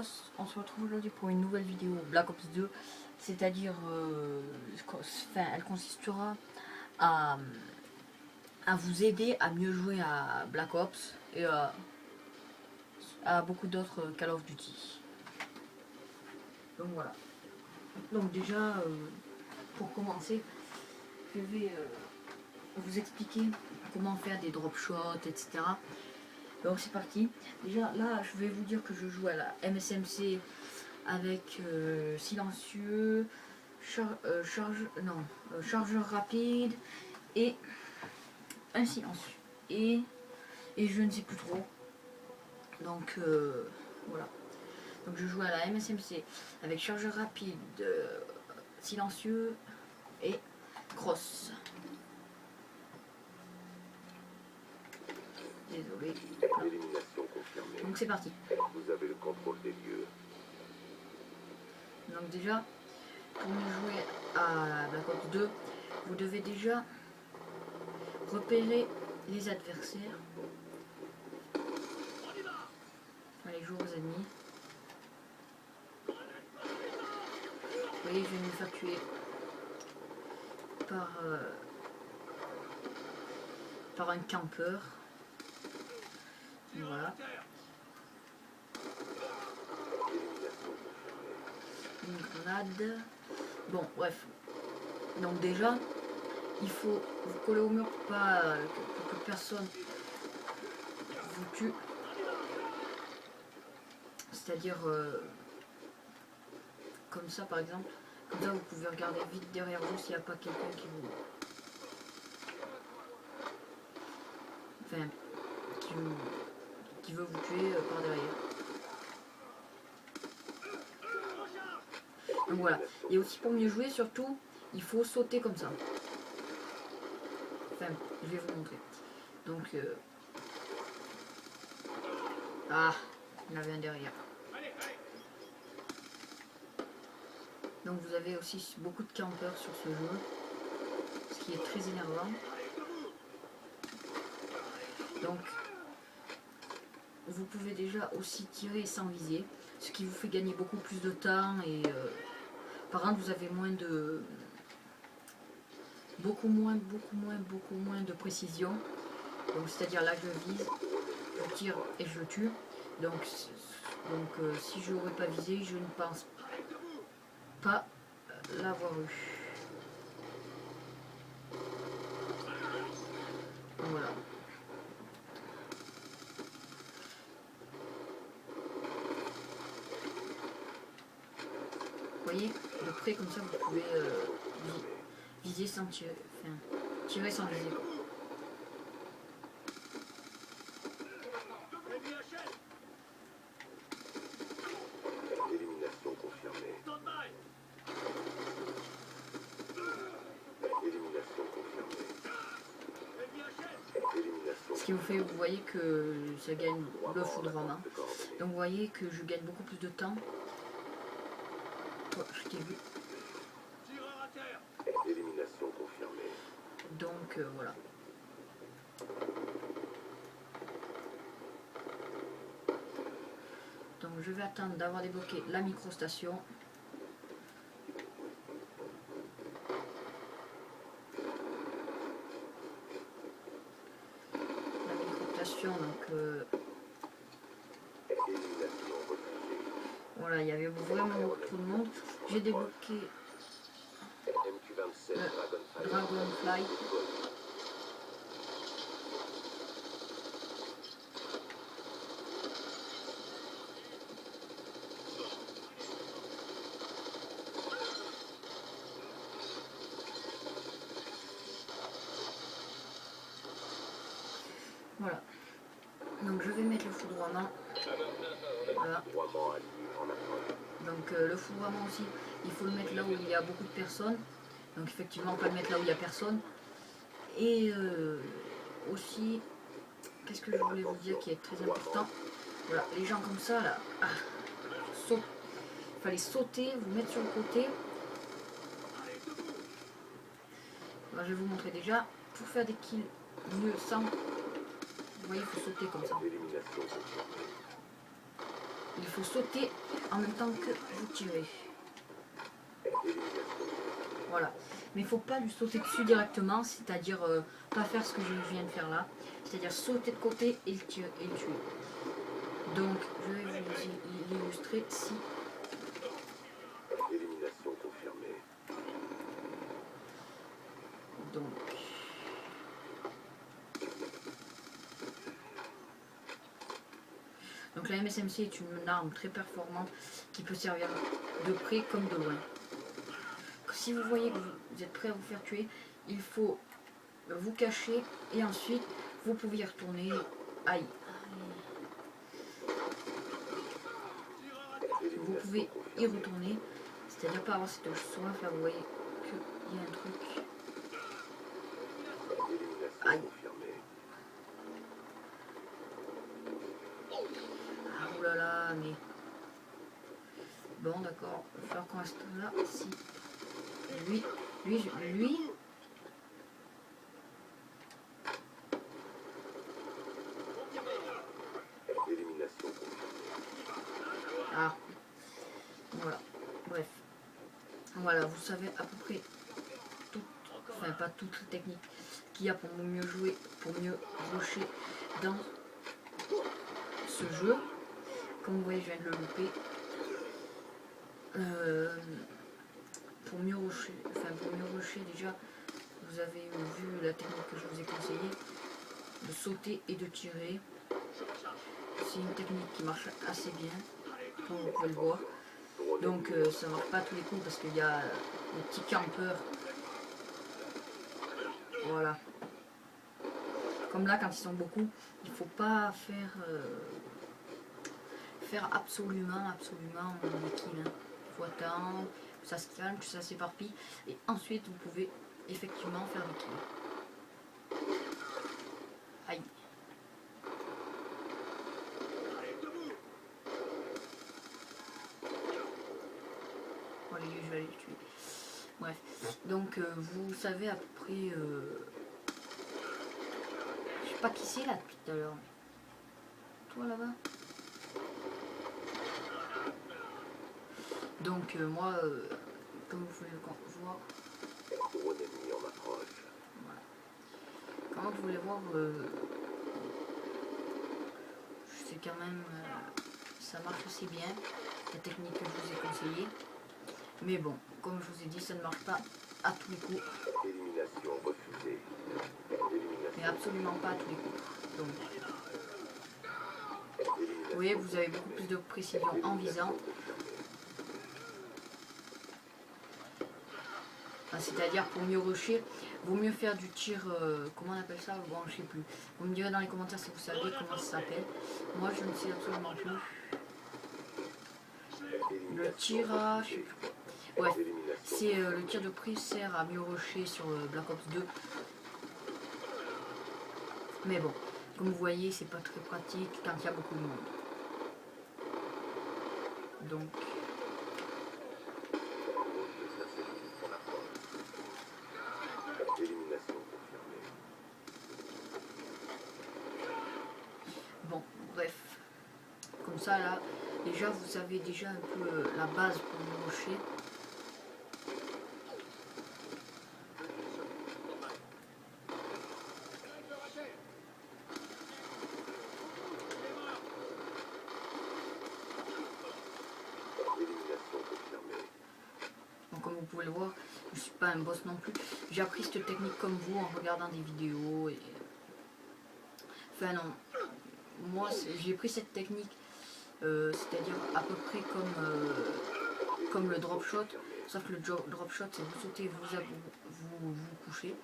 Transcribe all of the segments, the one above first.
tous, on se retrouve aujourd'hui pour une nouvelle vidéo Black Ops 2, c'est-à-dire, elle consistera à, vous aider à mieux jouer à Black Ops et à beaucoup d'autres Call of Duty. Donc voilà. Donc déjà, pour commencer, je vais vous expliquer comment faire des drop shots, etc. Donc c'est parti. Déjà là, je vais vous dire que je joue à la MSMC avec silencieux, chargeur rapide et un silencieux. Et je ne sais plus trop. Donc voilà. Donc je joue à la MSMC avec chargeur rapide, silencieux et cross. Désolé. Donc c'est parti. Vous avez le contrôle des lieux. Donc déjà, pour jouer à Black Ops 2, vous devez déjà repérer les adversaires, les joueurs ennemis. Vous voyez, je vais me faire tuer par un campeur. Voilà. Une grenade. Bon, bref. Donc déjà, il faut vous coller au mur pour que personne vous tue. C'est-à-dire, comme ça par exemple. Comme ça, vous pouvez regarder vite derrière vous s'il n'y a pas quelqu'un qui veut vous tuer par derrière. Donc voilà. Et aussi pour mieux jouer, surtout, il faut sauter comme ça. Enfin, je vais vous montrer. Donc, ah, il y en avait un derrière. Donc vous avez aussi beaucoup de campeurs sur ce jeu, ce qui est très énervant. Donc, vous pouvez déjà aussi tirer sans viser, ce qui vous fait gagner beaucoup plus de temps et par contre vous avez beaucoup moins de précision. Donc c'est-à-dire là je vise, je tire et je tue. Donc si je n'aurais pas visé, je ne pense pas l'avoir eu. Voilà. Vous voyez, de près comme ça vous pouvez viser sans tirer, enfin tirer sans viser. Élimination confirmée. Élimination confirmée. Élimination. Ce qui vous fait, vous voyez que ça gagne le foudroiement. Donc vous voyez que je gagne beaucoup plus de temps. Oh, je t'ai vu. Élimination confirmée. Donc voilà. Donc je vais attendre d'avoir débloqué la microstation. La microstation, donc voilà, il y avait vraiment trop de monde. J'ai débloqué MQ-27 Dragonfly. Voilà. Donc je vais mettre le foudroiement. Voilà. Donc le foudroiement aussi, il faut le mettre là où il y a beaucoup de personnes. Donc effectivement, on peut le mettre là où il n'y a personne. Et aussi, qu'est-ce que je voulais vous dire qui est très important. Voilà, les gens comme ça là, il fallait sauter, vous mettre sur le côté. Alors, je vais vous montrer déjà, pour faire des kills mieux sans, vous voyez, il faut sauter comme ça. il faut sauter en même temps que vous tirez. Voilà. Mais il ne faut pas lui sauter dessus directement, c'est-à-dire pas faire ce que je viens de faire là. C'est-à-dire sauter de côté et le tuer. Donc, je vais vous l'illustrer si... Élimination confirmée. Donc... Donc la MSMC est une arme très performante qui peut servir de près comme de loin. Si vous voyez que vous êtes prêt à vous faire tuer, il faut vous cacher et ensuite vous pouvez y retourner. Aïe. Vous pouvez y retourner, c'est-à-dire pas avoir cette soif là, vous voyez qu'il y a un truc. Aïe. Ah oulala, mais... Bon d'accord, il va falloir qu'on reste là. Si. Lui... Ah, voilà, bref. Voilà, vous savez à peu près toutes, enfin pas toutes les techniques qu'il y a pour mieux jouer, pour mieux rusher dans ce jeu. Comme vous voyez, je viens de le louper. Pour mieux rusher, déjà, vous avez vu la technique que je vous ai conseillée, de sauter et de tirer. C'est une technique qui marche assez bien, comme vous pouvez le voir. Donc ça ne marche pas à tous les coups parce qu'il y a les petits campeurs. Voilà. Comme là, quand ils sont beaucoup, il ne faut pas faire absolument des kills. Il faut attendre que ça se calme, que ça s'éparpille. Et ensuite, vous pouvez effectivement faire des kills. Aïe. Bon, allez, je vais aller le tuer. Bref. Donc, vous savez à peu près... Je sais pas qui c'est là depuis tout à l'heure. Toi là-bas. Donc moi, comme vous pouvez le voir, voilà. Comment vous voulez voir, c'est quand même, ça marche assez bien, la technique que je vous ai conseillée. Mais bon, comme je vous ai dit, ça ne marche pas à tous les coups. Élimination refusée. Mais absolument pas à tous les coups. Donc, vous voyez, vous avez beaucoup plus de précision en visant. C'est-à-dire pour mieux rusher, vaut mieux faire du tir, comment on appelle ça? Bon, je sais plus. Vous me direz dans les commentaires si vous savez comment ça s'appelle. Moi, je ne sais absolument plus. Le tir à... je sais plus quoi. Ouais, c'est le tir de prise sert à mieux rusher sur Black Ops 2. Mais bon, comme vous voyez, c'est pas très pratique quand il y a beaucoup de monde. Donc... Bon, bref. Comme ça, là, déjà, vous savez déjà un peu la base pour le rusher. Comme vous pouvez le voir, je ne suis pas un boss non plus. J'ai appris cette technique comme vous en regardant des vidéos. Et... Enfin non, moi j'ai pris cette technique, c'est-à-dire à peu près comme le drop shot. Sauf que le drop shot, c'est vous sautez, vous couchez.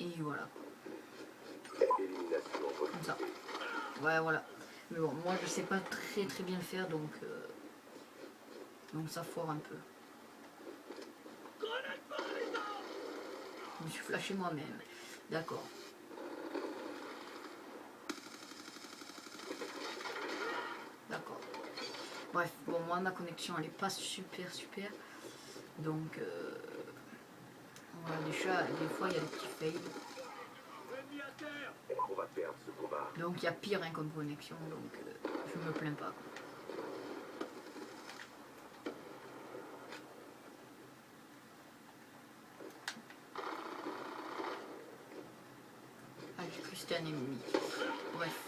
Et voilà. Comme ça. Ouais, voilà. Mais bon, moi je sais pas très bien le faire, donc ça foire un peu. Je me suis flashé moi-même. D'accord. D'accord. Bref, bon, moi ma connexion elle est pas super. Donc, voilà, déjà, des fois il y a des petits fails. Donc il y a pire hein, comme connexion, donc je me plains pas. c'était un ennemi. Bref.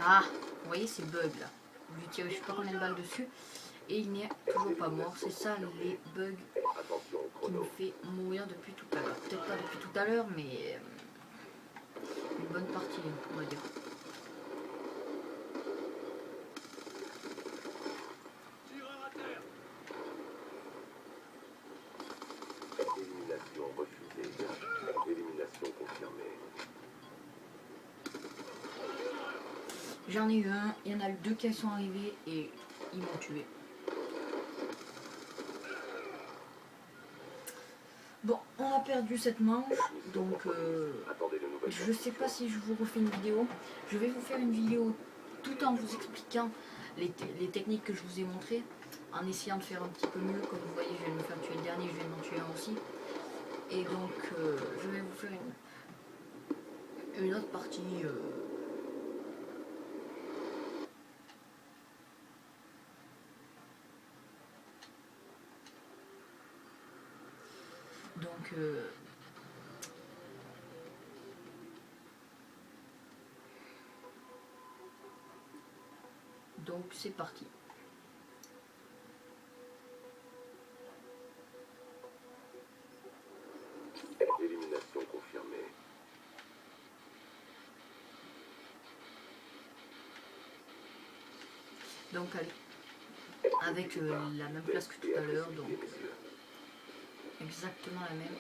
Ah, vous voyez ces bugs là. Vous lui tirez je sais pas combien de balles dessus et il n'est toujours pas mort. C'est ça les bugs Attention au qui me chrono. fait mourir depuis tout à l'heure. Peut-être pas depuis tout à l'heure, mais une bonne partie, on va dire. Élimination refusée. Élimination confirmée. J'en ai eu un, il y en a eu deux qui sont arrivés et ils m'ont tué. Bon, on a perdu cette manche, donc Attendez de nouvelles je sais pas si je vous refais une vidéo. Je vais vous faire une vidéo tout en vous expliquant les techniques que je vous ai montrées, en essayant de faire un petit peu mieux. Comme vous voyez, je viens de me faire tuer le dernier, je viens de m'en tuer un aussi. Et donc, je vais vous faire une autre partie. Donc c'est parti. Élimination confirmée. Donc allez, avec la même place que tout à l'heure, donc exactement la même.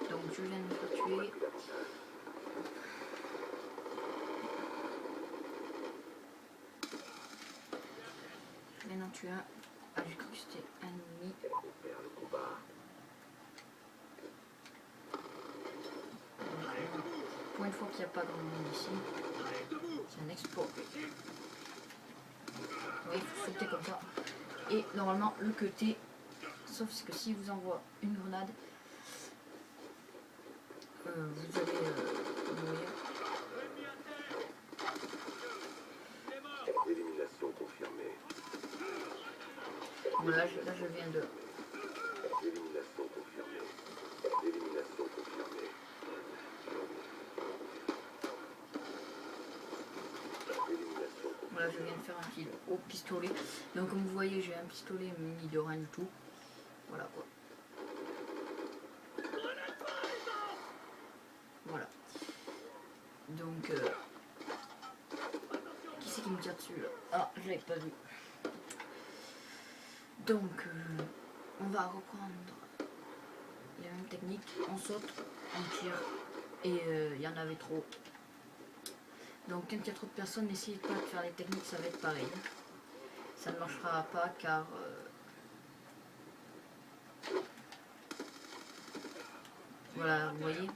Donc je viens de me faire tuer. Je viens d'en tuer un. Ah, j'ai cru que c'était un ennemi. On perd le combat. Pour une fois qu'il n'y a pas grand monde ici, c'est un exploit. Oui, il faut sauter comme ça. Et normalement, le cutter, sauf que si vous envoie une grenade, vous allez mourir. Élimination confirmée. Voilà, là je viens de... Élimination confirmée. Élimination confirmée. Élimination confirmée. Voilà, je viens de faire un kill au pistolet. Donc comme vous voyez, j'ai un pistolet muni de rien du tout. Voilà quoi. Voilà. Donc, qui c'est qui me tire dessus là? Ah, je l'avais pas vu. Donc, on va reprendre les mêmes techniques. On saute, on tire. Et il y en avait trop. Donc, quand il y a trop de personnes, n'essayez pas de faire les techniques, ça va être pareil. Ça ne marchera pas car... voilà, vous voyez,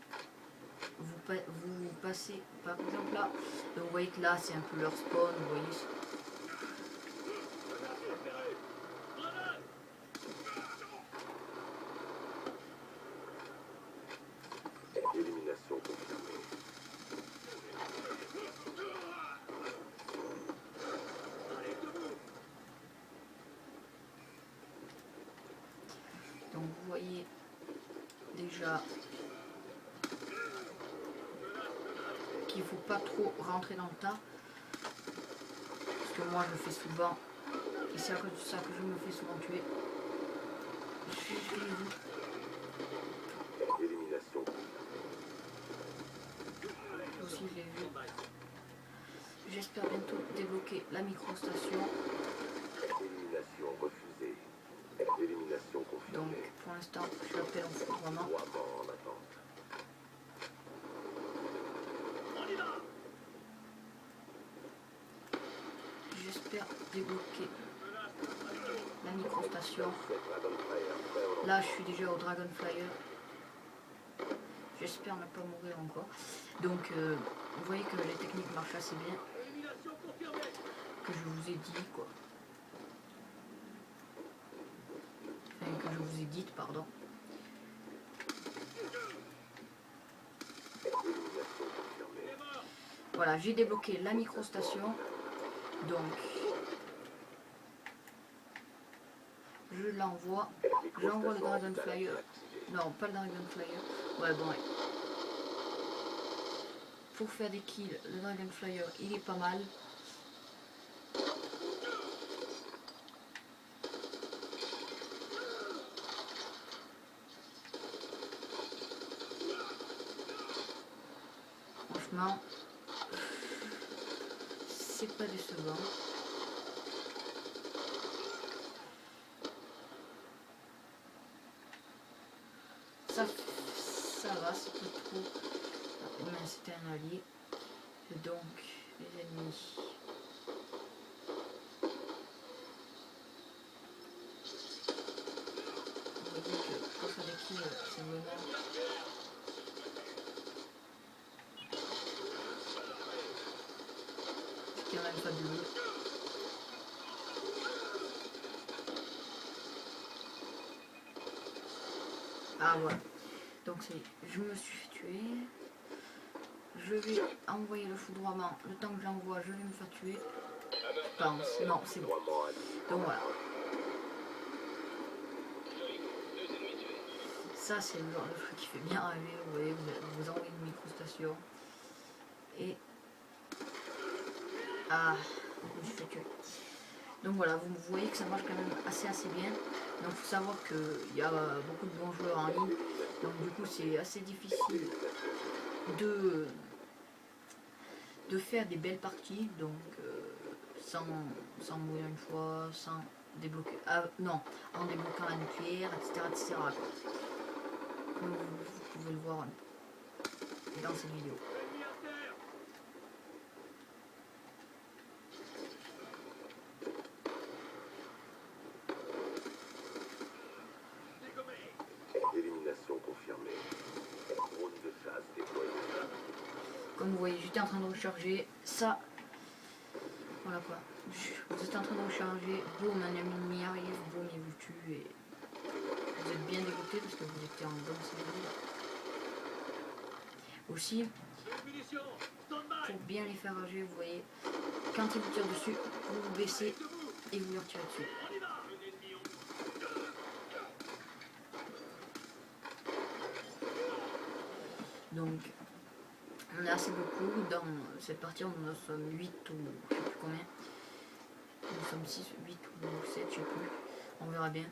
vous passez par exemple là, donc vous voyez que là c'est un peu leur spawn, vous voyez. Élimination confirmée. Donc vous voyez déjà qu'il ne faut pas trop rentrer dans le tas, parce que moi je le fais souvent, et c'est à cause de ça que je me fais souvent tuer. Élimination Aussi je l'ai vu. J'espère bientôt débloquer la microstation. Élimination refusée. Élimination confirmée. Donc pour l'instant je l'appelle en fout vraiment. 3 morts en attente. J'espère débloquer la microstation. Dragonfire, Là je suis déjà au Dragonflyer. J'espère ne pas mourir encore. Donc vous voyez que les techniques marchent assez bien. Que je vous ai dit quoi. Enfin, que je vous ai dit, pardon. Élimination confirmée. Voilà, j'ai débloqué la microstation. Donc, je l'envoie. J'envoie le Dragon Flyer. Non, pas le Dragon Flyer. Ouais, bon, ouais. Pour faire des kills, le Dragon Flyer, il est pas mal. Franchement, c'est pas décevant. Ça va, c'est pas trop. Mais c'était un allié. Et donc, les ennemis. Vous voyez que pour faire des kills, c'est vraiment. C'est quand même fabuleux. Ah voilà. Donc je me suis fait tuer. Je vais envoyer le foudroiement. Le temps que j'envoie, je vais me faire tuer. Je pense. Non, c'est bon. Donc voilà. Ça c'est le genre de truc qui fait bien rêver. Vous voyez, vous envoyez une microstation. Et... Ah, je me suis fait tuer. Donc voilà, vous voyez que ça marche quand même assez bien. Donc il faut savoir qu'il y a beaucoup de bons joueurs en ligne. Donc du coup c'est assez difficile de faire des belles parties. Donc sans mourir une fois, sans débloquer. Ah non, en débloquant la nucléaire, etc. Comme vous pouvez le voir dans cette vidéo. Élimination confirmée. Drone de chasse déployé. Comme vous voyez, j'étais en train de recharger ça. Voilà quoi. Vous êtes en train de recharger, boum, un ennemi arrive, boum, il vous tue et vous êtes bien dégoûté parce que vous étiez en bonne série. Aussi, pour bien les faire rager, vous voyez, quand ils vous tirent dessus, vous vous baissez et vous leur tirez dessus. Donc, on est assez beaucoup dans cette partie, on en sommes 8 ou je sais plus combien. Nous sommes 6, 8 ou 7, je sais plus. On verra bien.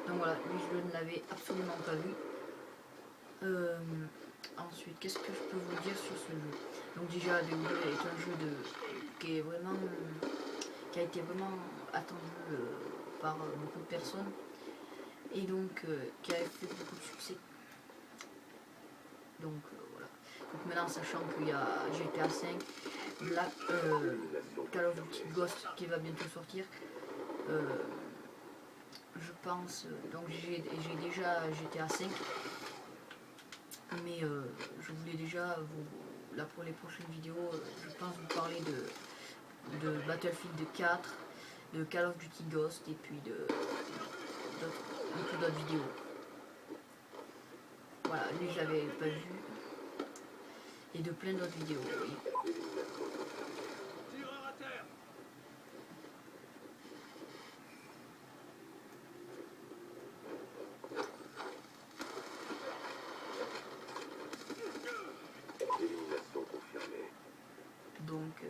Donc voilà, lui je ne l'avais absolument pas vu. Ensuite, qu'est-ce que je peux vous dire sur ce jeu? Donc déjà, DO2 est un jeu qui a été vraiment attendu par beaucoup de personnes et donc qui a fait beaucoup de succès. Donc voilà. Donc maintenant, sachant qu'il y a GTA 5, Call of Duty Ghost qui va bientôt sortir, je pense, donc j'ai déjà GTA 5, mais je voulais déjà là pour les prochaines vidéos, je pense vous parler de Battlefield 4, de Call of Duty Ghost et puis d'autres vidéos. Voilà, lui je l'avais pas vu. Et de plein d'autres vidéos, oui. Élimination confirmée. Donc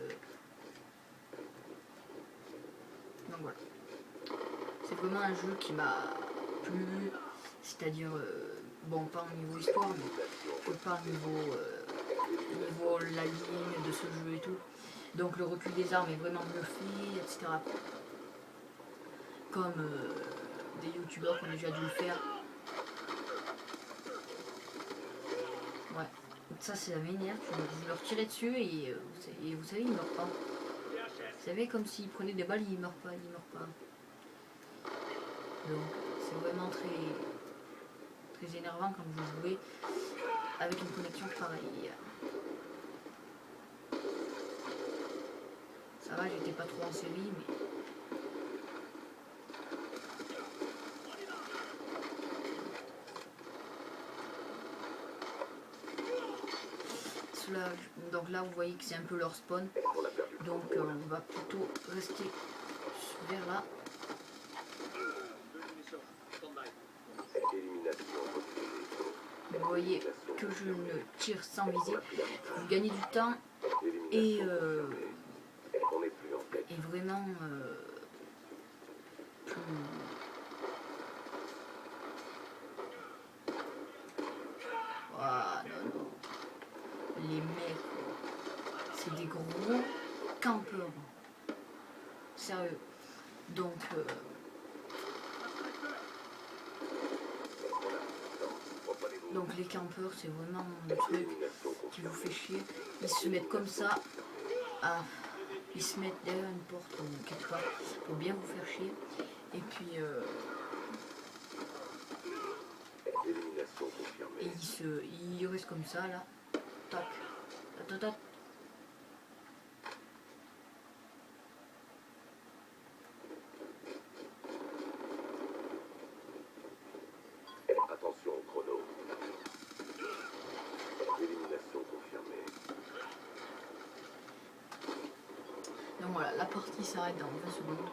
voilà. C'est vraiment un jeu qui m'a plu, c'est-à-dire, bon, pas au niveau histoire, mais pas au niveau la ligne de ce jeu et tout. Donc le recul des armes est vraiment mieux fait, etc. Comme des youtubeurs qui ont déjà dû le faire. Ouais. Ça c'est la manière, vous leur tirez dessus et vous savez, ils meurent pas. Vous savez, comme s'ils prenaient des balles, ils meurent pas. Donc c'est vraiment très énervant quand vous jouez avec une connexion pareille. Ça va, j'étais pas trop en série, mais... donc là vous voyez que c'est un peu leur spawn. On a perdu le Donc contrôle. on va plutôt rester vers là. Élimination refusée. Vous voyez que je ne tire sans viser. Vous gagnez du temps et, On n'est plus en tête. et vraiment plus... Ah, non, non. Les mecs, c'est des gros campeurs. Sérieux. Donc, les campeurs, c'est vraiment le truc qui vous fait chier. Ils se mettent comme ça. Ils se mettent derrière une porte ou quelque part pour bien vous faire chier. Et puis, Élimination confirmée. ils restent comme ça là. Tac. Tac, tac. Attention au chrono. Élimination confirmée. Donc voilà, la partie s'arrête dans 20 secondes.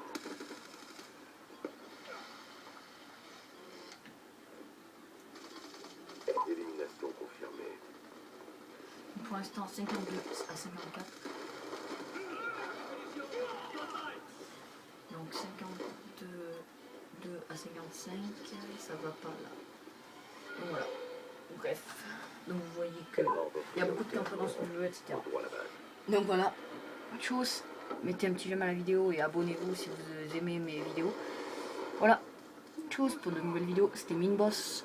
Élimination confirmée. Pour l'instant, 52 à 54. Donc 52 à 55, ça va pas là. Donc voilà. Bref. Donc vous voyez que il y a beaucoup de campeurs dans ce jeu, etc. Droit à la base. Donc voilà. Tchuss. Mettez un petit j'aime à la vidéo et abonnez-vous si vous aimez mes vidéos. Voilà. Tchuss pour de nouvelles vidéos. C'était Minboss.